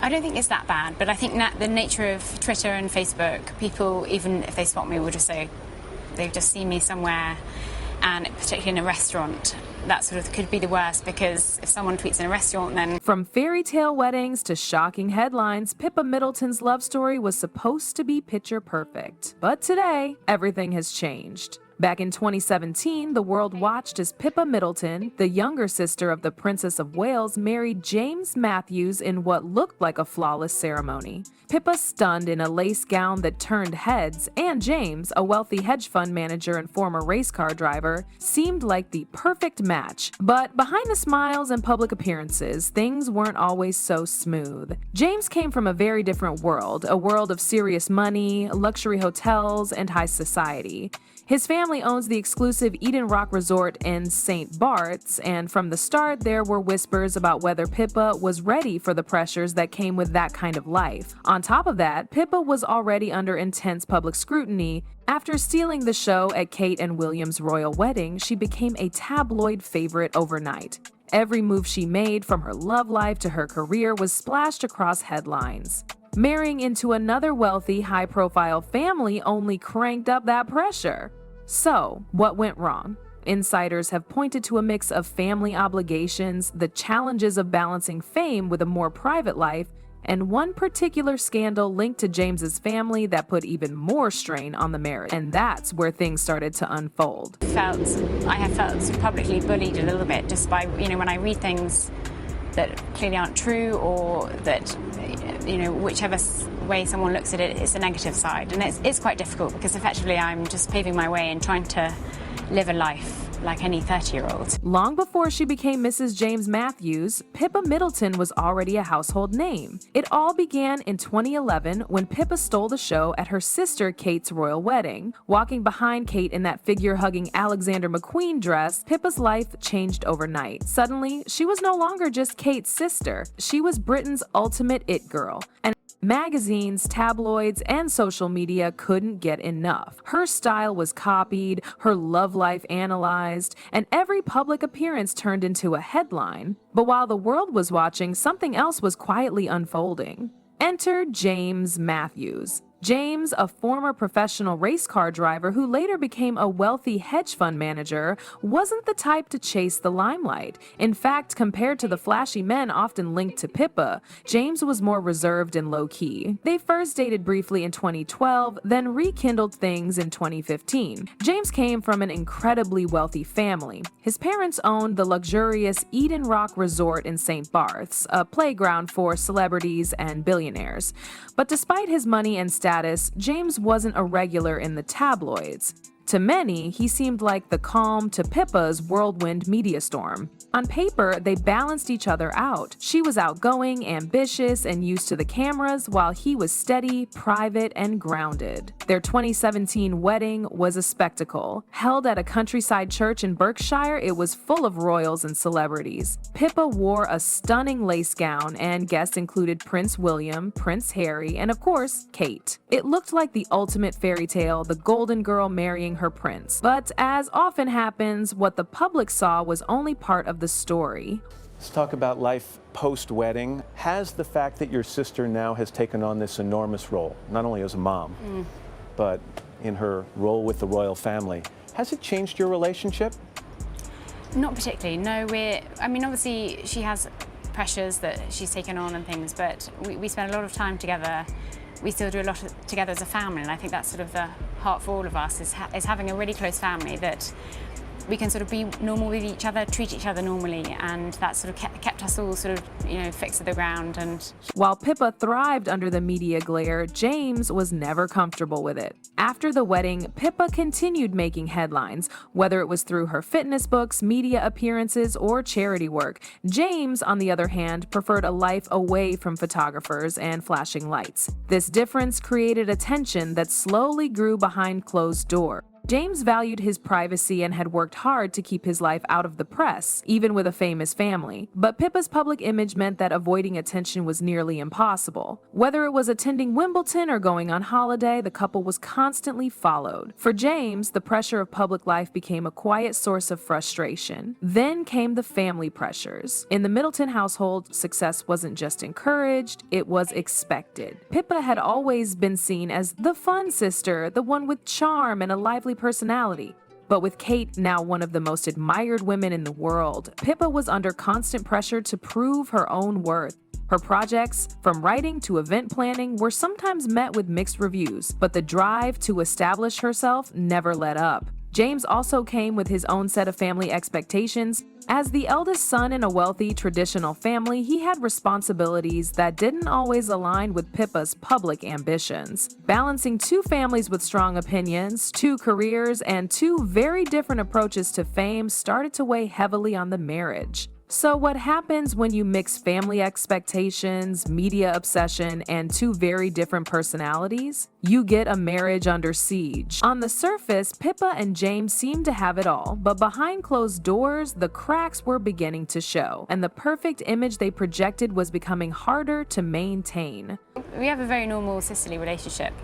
I don't think it's that bad, but I think that the nature of Twitter and Facebook, people, even if they spot me, will just say they've just seen me somewhere, and particularly in a restaurant, that sort of could be the worst, because if someone tweets in a restaurant, then... From fairy tale weddings to shocking headlines, Pippa Middleton's love story was supposed to be picture perfect. But today, everything has changed. Back in 2017, the world watched as Pippa Middleton, the younger sister of the Princess of Wales, married James Matthews in what looked like a flawless ceremony. Pippa stunned in a lace gown that turned heads, and James, a wealthy hedge fund manager and former race car driver, seemed like the perfect match. But behind the smiles and public appearances, things weren't always so smooth. James came from a very different world, a world of serious money, luxury hotels, and high society. His family owns the exclusive Eden Rock Resort in St. Bart's, and from the start there were whispers about whether Pippa was ready for the pressures that came with that kind of life. On top of that, Pippa was already under intense public scrutiny. After stealing the show at Kate and William's royal wedding, she became a tabloid favorite overnight. Every move she made, from her love life to her career, was splashed across headlines. Marrying into another wealthy, high-profile family only cranked up that pressure. So, what went wrong? Insiders have pointed to a mix of family obligations, the challenges of balancing fame with a more private life, and one particular scandal linked to James's family that put even more strain on the marriage. And that's where things started to unfold. I have felt publicly bullied a little bit just by, when I read things that clearly aren't true, or that, whichever way someone looks at it, it's a negative side. And it's quite difficult, because effectively I'm just paving my way and trying to live a life like any 30-year-old. Long before she became Mrs. James Matthews, Pippa Middleton was already a household name. It all began in 2011 when Pippa stole the show at her sister Kate's royal wedding. Walking behind Kate in that figure-hugging Alexander McQueen dress, Pippa's life changed overnight. Suddenly, she was no longer just Kate's sister. She was Britain's ultimate it girl. And magazines, tabloids, and social media couldn't get enough. Her style was copied, her love life analyzed, and every public appearance turned into a headline. But while the world was watching, something else was quietly unfolding. Enter James Matthews. James, a former professional race car driver who later became a wealthy hedge fund manager, wasn't the type to chase the limelight. In fact, compared to the flashy men often linked to Pippa, James was more reserved and low-key. They first dated briefly in 2012, then rekindled things in 2015. James came from an incredibly wealthy family. His parents owned the luxurious Eden Rock Resort in St. Bart's, a playground for celebrities and billionaires. But despite his money and status, James wasn't a regular in the tabloids. To many, he seemed like the calm to Pippa's whirlwind media storm. On paper, they balanced each other out. She was outgoing, ambitious, and used to the cameras, while he was steady, private, and grounded. Their 2017 wedding was a spectacle. Held at a countryside church in Berkshire, it was full of royals and celebrities. Pippa wore a stunning lace gown, and guests included Prince William, Prince Harry, and of course, Kate. It looked like the ultimate fairy tale, the golden girl marrying her prince. But as often happens, what the public saw was only part of the story. Let's talk about life post-wedding. Has the fact that your sister now has taken on this enormous role, not only as a mom, but in her role with the royal family, has it changed your relationship? Not particularly, no. Obviously she has pressures that she's taken on and things, but we spend a lot of time together. We still do a lot together as a family, and I think that's sort of the heart for all of us, is having a really close family that we can sort of be normal with each other, treat each other normally, and that sort of kept us all sort of, fixed to the ground. And while Pippa thrived under the media glare, James was never comfortable with it. After the wedding, Pippa continued making headlines, whether it was through her fitness books, media appearances, or charity work. James, on the other hand, preferred a life away from photographers and flashing lights. This difference created a tension that slowly grew behind closed doors. James valued his privacy and had worked hard to keep his life out of the press, even with a famous family. But Pippa's public image meant that avoiding attention was nearly impossible. Whether it was attending Wimbledon or going on holiday, the couple was constantly followed. For James, the pressure of public life became a quiet source of frustration. Then came the family pressures. In the Middleton household, success wasn't just encouraged, it was expected. Pippa had always been seen as the fun sister, the one with charm and a lively personality. But with Kate now one of the most admired women in the world, Pippa was under constant pressure to prove her own worth. Her projects, from writing to event planning, were sometimes met with mixed reviews, but the drive to establish herself never let up. James also came with his own set of family expectations. As the eldest son in a wealthy, traditional family, he had responsibilities that didn't always align with Pippa's public ambitions. Balancing two families with strong opinions, two careers, and two very different approaches to fame started to weigh heavily on the marriage. So what happens when you mix family expectations, media obsession, and two very different personalities? You get a marriage under siege. On the surface, Pippa and James seemed to have it all, but behind closed doors, the cracks were beginning to show, and the perfect image they projected was becoming harder to maintain. We have a very normal sisterly relationship.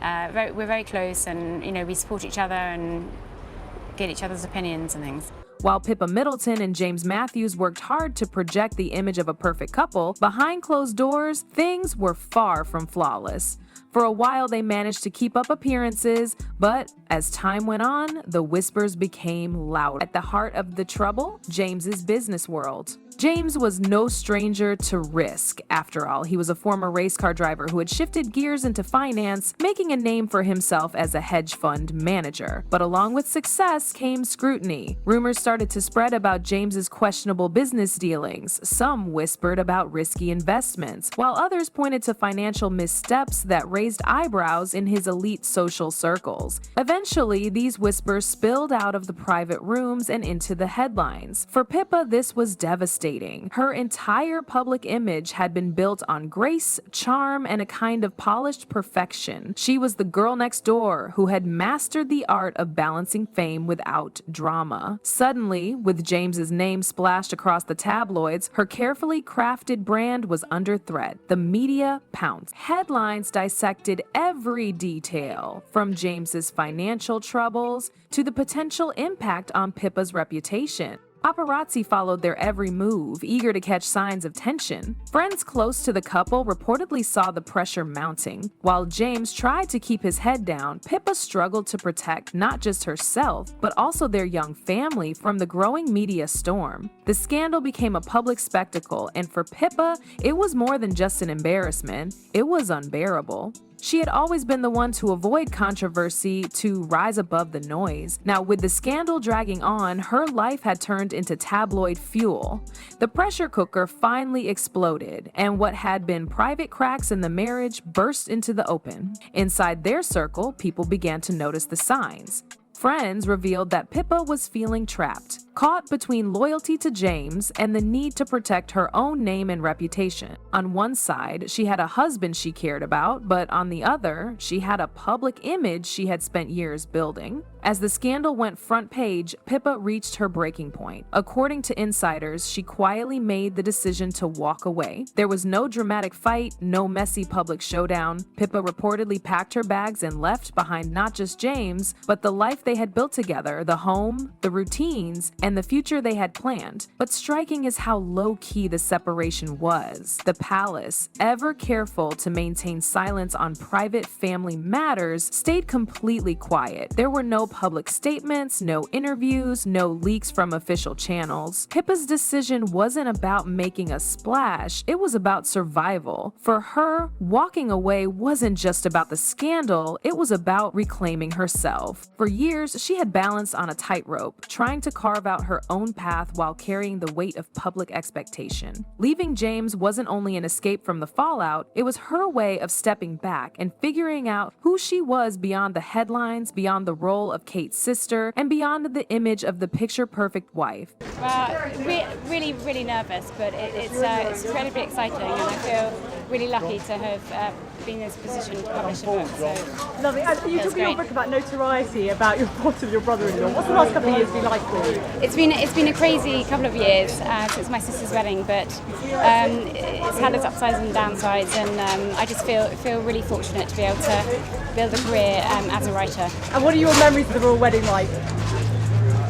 We're very close, and we support each other and get each other's opinions and things. While Pippa Middleton and James Matthews worked hard to project the image of a perfect couple, behind closed doors, things were far from flawless. For a while, they managed to keep up appearances, but as time went on, the whispers became loud. At the heart of the trouble, James's business world. James was no stranger to risk. After all, he was a former race car driver who had shifted gears into finance, making a name for himself as a hedge fund manager. But along with success came scrutiny. Rumors started to spread about James's questionable business dealings. Some whispered about risky investments, while others pointed to financial missteps that raised eyebrows in his elite social circles. Eventually, these whispers spilled out of the private rooms and into the headlines. For Pippa, this was devastating. Her entire public image had been built on grace, charm, and a kind of polished perfection. She was the girl next door who had mastered the art of balancing fame without drama. Suddenly, with James's name splashed across the tabloids, her carefully crafted brand was under threat. The media pounced. Headlines dissected every detail, from James's financial troubles to the potential impact on Pippa's reputation. Paparazzi followed their every move, eager to catch signs of tension. Friends close to the couple reportedly saw the pressure mounting. While James tried to keep his head down, Pippa struggled to protect not just herself, but also their young family from the growing media storm. The scandal became a public spectacle, and for Pippa, it was more than just an embarrassment. It was unbearable. She had always been the one to avoid controversy, to rise above the noise. Now, with the scandal dragging on, her life had turned into tabloid fuel. The pressure cooker finally exploded, and what had been private cracks in the marriage burst into the open. Inside their circle, people began to notice the signs. Friends revealed that Pippa was feeling trapped, caught between loyalty to James and the need to protect her own name and reputation. On one side, she had a husband she cared about, but on the other, she had a public image she had spent years building. As the scandal went front page, Pippa reached her breaking point. According to insiders, she quietly made the decision to walk away. There was no dramatic fight, no messy public showdown. Pippa reportedly packed her bags and left behind not just James, but the life they had built together, the home, the routines, and the future they had planned. But striking is how low-key the separation was. The palace, ever careful to maintain silence on private family matters, stayed completely quiet. There were no public statements, no interviews, no leaks from official channels. Pippa's decision wasn't about making a splash, it was about survival. For her, walking away wasn't just about the scandal, it was about reclaiming herself. For years, she had balanced on a tightrope, trying to carve out her own path while carrying the weight of public expectation. Leaving James wasn't only an escape from the fallout, it was her way of stepping back and figuring out who she was beyond the headlines, beyond the role of Kate's sister, and beyond the image of the picture-perfect wife. Really nervous, but it's incredibly exciting, and I feel really lucky to have been in this position to publish a book. So Lovely. And you talk in your book about notoriety, about your report of your brother-in-law. What's the last couple of years been like for you? it's been a crazy couple of years since my sister's wedding, but it's had its upsides and downsides, and I just feel really fortunate to be able to build a career as a writer. And what are your memories of the royal wedding like?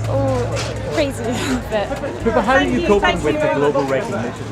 Oh, crazy, but Pippa, how are you coping with the global recognition?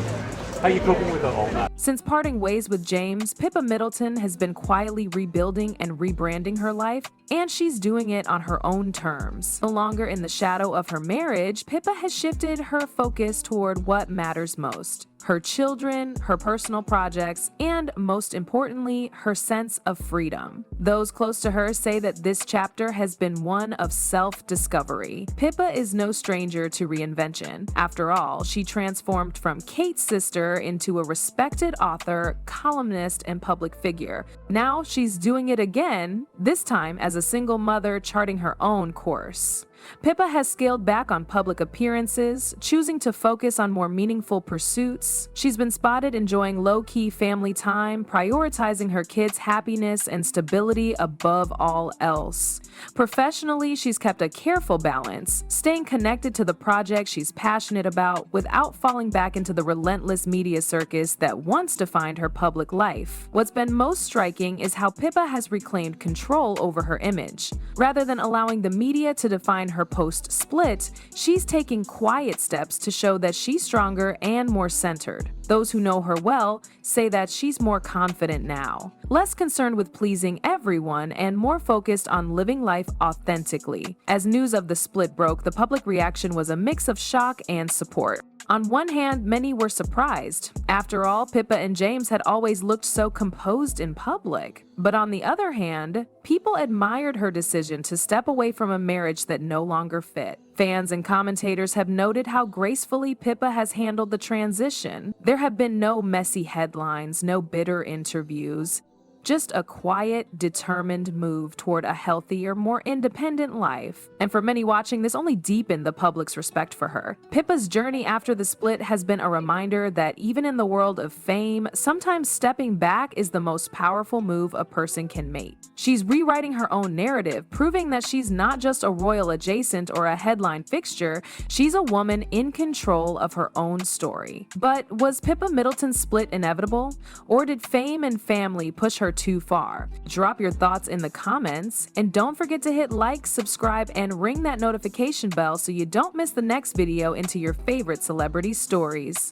How are you coping with all that? Since parting ways with James, Pippa Middleton has been quietly rebuilding and rebranding her life, and she's doing it on her own terms. No longer in the shadow of her marriage, Pippa has shifted her focus toward what matters most: her children, her personal projects, and most importantly, her sense of freedom. Those close to her say that this chapter has been one of self-discovery. Pippa is no stranger to reinvention. After all, she transformed from Kate's sister into a respected author, columnist, and public figure. Now she's doing it again, this time as a single mother charting her own course. Pippa has scaled back on public appearances, choosing to focus on more meaningful pursuits. She's been spotted enjoying low-key family time, prioritizing her kids' happiness and stability above all else. Professionally, she's kept a careful balance, staying connected to the project she's passionate about without falling back into the relentless media circus that once defined her public life. What's been most striking is how Pippa has reclaimed control over her image. Rather than allowing the media to define her post-split, she's taking quiet steps to show that she's stronger and more centered. Those who know her well say that she's more confident now, less concerned with pleasing everyone and more focused on living life authentically. As news of the split broke, the public reaction was a mix of shock and support. On one hand, many were surprised. After all, Pippa and James had always looked so composed in public. But on the other hand, people admired her decision to step away from a marriage that no longer fit. Fans and commentators have noted how gracefully Pippa has handled the transition. There have been no messy headlines, no bitter interviews. Just a quiet, determined move toward a healthier, more independent life. And for many watching, this only deepened the public's respect for her. Pippa's journey after the split has been a reminder that even in the world of fame, sometimes stepping back is the most powerful move a person can make. She's rewriting her own narrative, proving that she's not just a royal adjacent or a headline fixture, she's a woman in control of her own story. But was Pippa Middleton's split inevitable? Or did fame and family push her too far? Drop your thoughts in the comments, and don't forget to hit like, subscribe, and ring that notification bell so you don't miss the next video into your favorite celebrity stories.